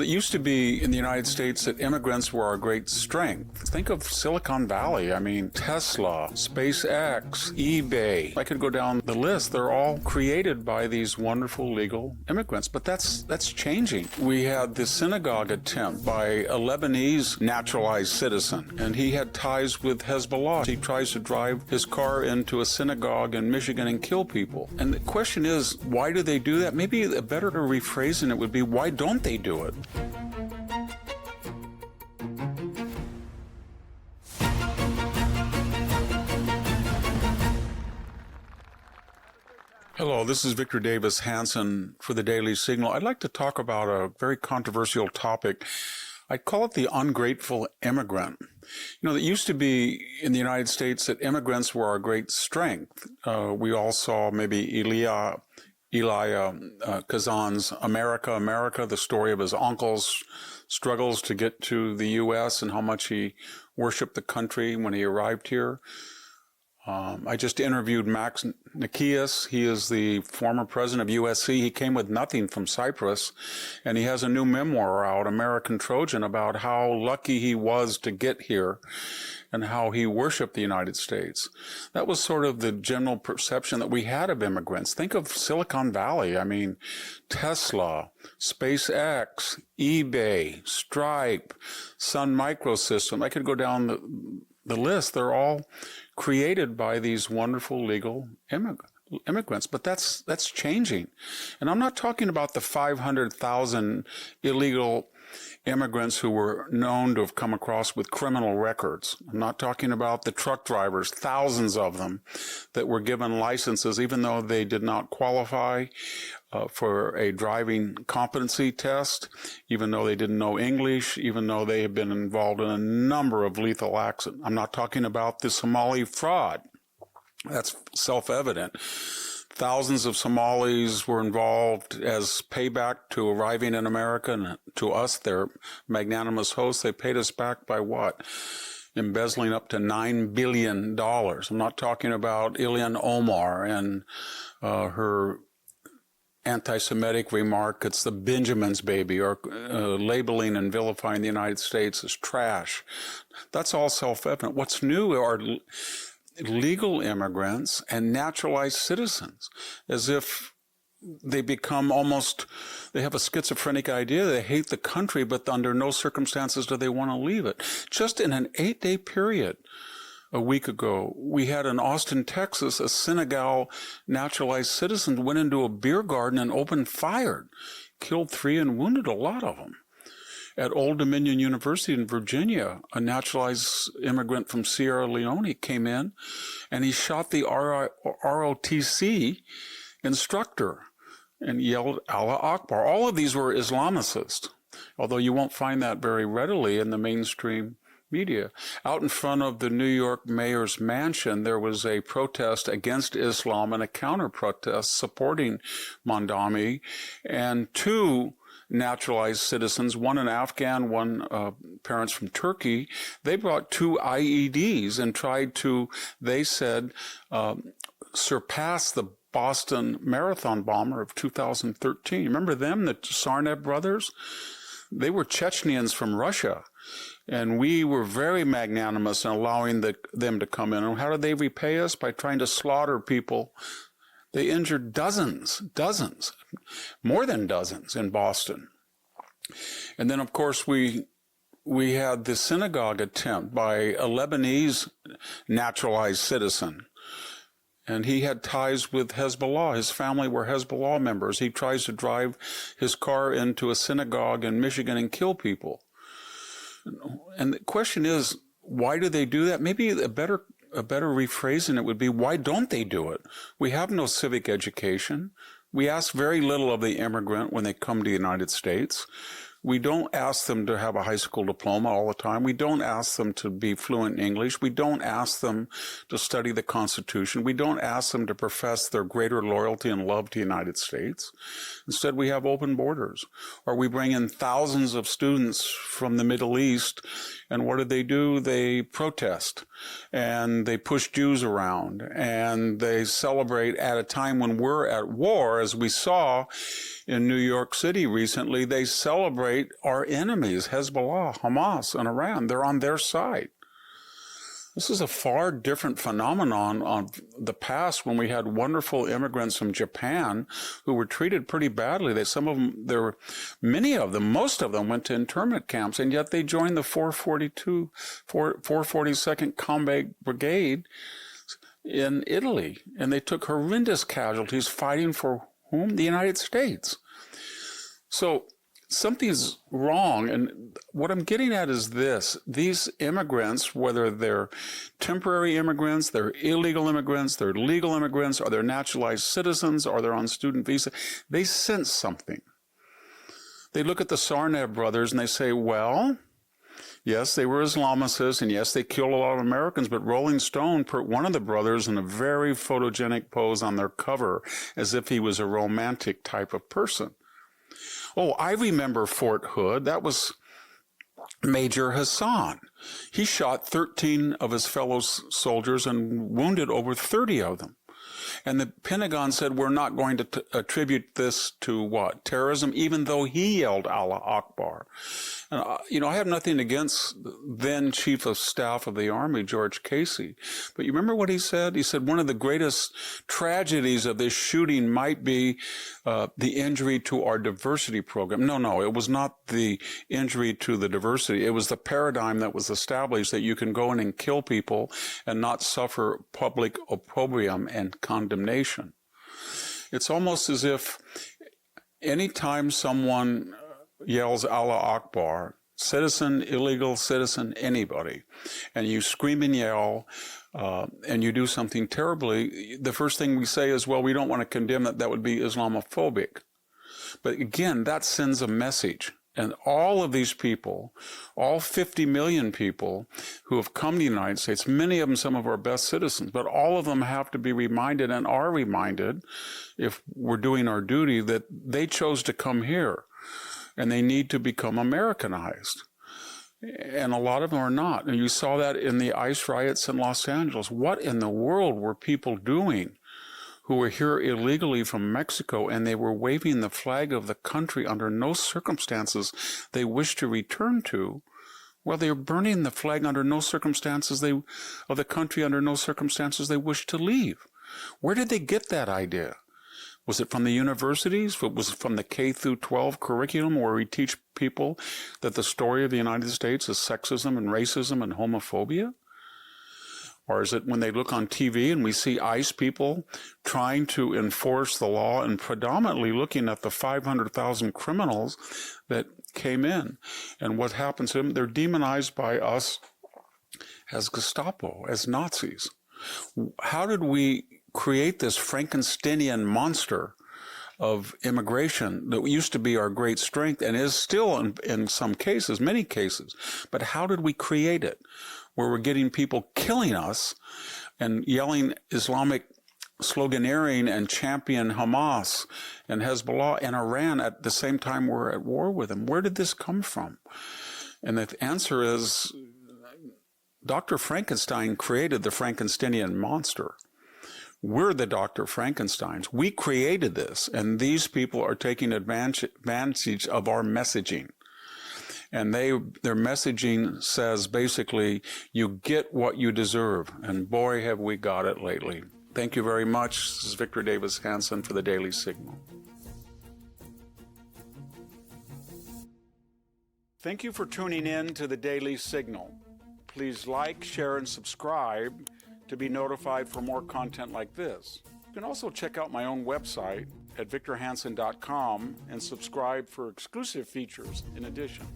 It used to be in the United States that immigrants were our great strength. Think of Silicon Valley. I mean, Tesla, SpaceX, eBay. I could go down the list. They're all created by these wonderful legal immigrants. But that's changing. We had the synagogue attempt by a Lebanese naturalized citizen, and he had ties with Hezbollah. He tries to drive his car into a synagogue in Michigan and kill people. And the question is, why do they do that? Maybe a better rephrasing it would be, why don't they do it? Hello, this is Victor Davis Hanson for the Daily Signal. I'd like to talk about a very controversial topic. I call it the ungrateful immigrant. You know, it used to be in the United States that immigrants were our great strength. We all saw maybe Elia Kazan's America, the story of his uncle's struggles to get to the U.S. and how much he worshiped the country when he arrived here. I just interviewed Max Nikias. He is the former president of USC. He came with nothing from Cyprus, and he has a new memoir out, American Trojan, about how lucky he was to get here and how he worshiped the United States. That was sort of the general perception that we had of immigrants. Think of Silicon Valley. I mean, Tesla, SpaceX, eBay, Stripe, Sun Microsystem. I could go down the list. They're all created by these wonderful legal immigrants. But that's changing. And I'm not talking about the 500,000 illegal immigrants who were known to have come across with criminal records. I'm not talking about the truck drivers, thousands of them, that were given licenses even though they did not qualify for a driving competency test, even though they didn't know English, even though they had been involved in a number of lethal accidents. I'm not talking about the Somali fraud. That's self-evident. Thousands of Somalis were involved as payback to arriving in America, and to us, their magnanimous hosts. They paid us back by what? Embezzling up to $9 billion. I'm not talking about Ilhan Omar and her anti-Semitic remark, it's the Benjamin's baby, or labeling and vilifying the United States as trash. That's all self-evident. What's new are legal immigrants and naturalized citizens, as if they become they have a schizophrenic idea. They hate the country, but under no circumstances do they want to leave it. Just in an 8-day period, a week ago, we had in Austin, Texas, a Senegal naturalized citizen went into a beer garden and opened fire, killed 3 and wounded a lot of them. At Old Dominion University in Virginia, a naturalized immigrant from Sierra Leone came in and he shot the ROTC instructor and yelled Allah Akbar. All of these were Islamicists, although you won't find that very readily in the mainstream media. Out in front of the New York mayor's mansion, there was a protest against Islam and a counter-protest supporting Mondami, and 2 naturalized citizens, one an Afghan, one parents from Turkey, they brought 2 IEDs and tried to, they said, surpass the Boston Marathon bomber of 2013. Remember them, the Tsarnaev brothers? They were Chechens from Russia, and we were very magnanimous in allowing them to come in. And how did they repay us? By trying to slaughter people. They injured dozens, more than dozens in Boston. And then, of course, we had the synagogue attempt by a Lebanese naturalized citizen. And he had ties with Hezbollah. His family were Hezbollah members. He tries to drive his car into a synagogue in Michigan and kill people. And the question is, why do they do that? Maybe a better rephrasing it would be, why don't they do it? We have no civic education. We ask very little of the immigrant when they come to the United States. We don't ask them to have a high school diploma all the time. We don't ask them to be fluent in English. We don't ask them to study the Constitution. We don't ask them to profess their greater loyalty and love to the United States. Instead, we have open borders. Or we bring in thousands of students from the Middle East, and what do? They protest, and they push Jews around, and they celebrate at a time when we're at war, as we saw in New York City recently, they celebrate our enemies, Hezbollah, Hamas, and Iran. They're on their side. This is a far different phenomenon on the past when we had wonderful immigrants from Japan who were treated pretty badly. Many of them, most of them went to internment camps, and yet they joined the 442nd Combat Brigade in Italy, and they took horrendous casualties fighting for whom? The United States. So something's wrong, and what I'm getting at is this. These immigrants, whether they're temporary immigrants, they're illegal immigrants, they're legal immigrants, or they're naturalized citizens, or they're on student visa, they sense something. They look at the Sarnab brothers and they say, well, yes, they were Islamicists, and yes, they killed a lot of Americans, but Rolling Stone put one of the brothers in a very photogenic pose on their cover as if he was a romantic type of person. Oh, I remember Fort Hood. That was Major Hassan. He shot 13 of his fellow soldiers and wounded over 30 of them. And the Pentagon said, we're not going to attribute this to what? Terrorism, even though he yelled Allah Akbar. And, I have nothing against then Chief of Staff of the Army, George Casey. But you remember what he said? He said one of the greatest tragedies of this shooting might be the injury to our diversity program. No, it was not the injury to the diversity. It was the paradigm that was established that you can go in and kill people and not suffer public opprobrium and condemnation. It's almost as if anytime someone yells Allah Akbar, citizen, illegal citizen, anybody, and you scream and yell, and you do something terribly, the first thing we say is, well, we don't want to condemn that. That would be Islamophobic. But again, that sends a message. And all of these people, all 50 million people who have come to the United States, many of them some of our best citizens, but all of them have to be reminded and are reminded, if we're doing our duty, that they chose to come here and they need to become Americanized. And a lot of them are not. And you saw that in the ICE riots in Los Angeles. What in the world were people doing who were here illegally from Mexico, and they were waving the flag of the country under no circumstances they wished to return to? Well, they were burning the flag under no circumstances of the country under no circumstances they wished to leave. Where did they get that idea? Was it from the universities? Was it from the K through 12 curriculum where we teach people that the story of the United States is sexism and racism and homophobia? Or is it when they look on TV and we see ICE people trying to enforce the law and predominantly looking at the 500,000 criminals that came in? And what happens to them? They're demonized by us as Gestapo, as Nazis. How did we create this Frankensteinian monster of immigration that used to be our great strength and is still in some cases, many cases? But how did we create it? Where we're getting people killing us and yelling Islamic sloganeering and champion Hamas and Hezbollah and Iran at the same time we're at war with them. Where did this come from? And the answer is Dr. Frankenstein created the Frankensteinian monster. We're the Dr. Frankensteins. We created this, and these people are taking advantage of our messaging. And their messaging says basically, you get what you deserve. And boy, have we got it lately. Thank you very much. This is Victor Davis Hanson for the Daily Signal. Thank you for tuning in to the Daily Signal. Please like, share, and subscribe to be notified for more content like this. You can also check out my own website at victorhanson.com and subscribe for exclusive features in addition.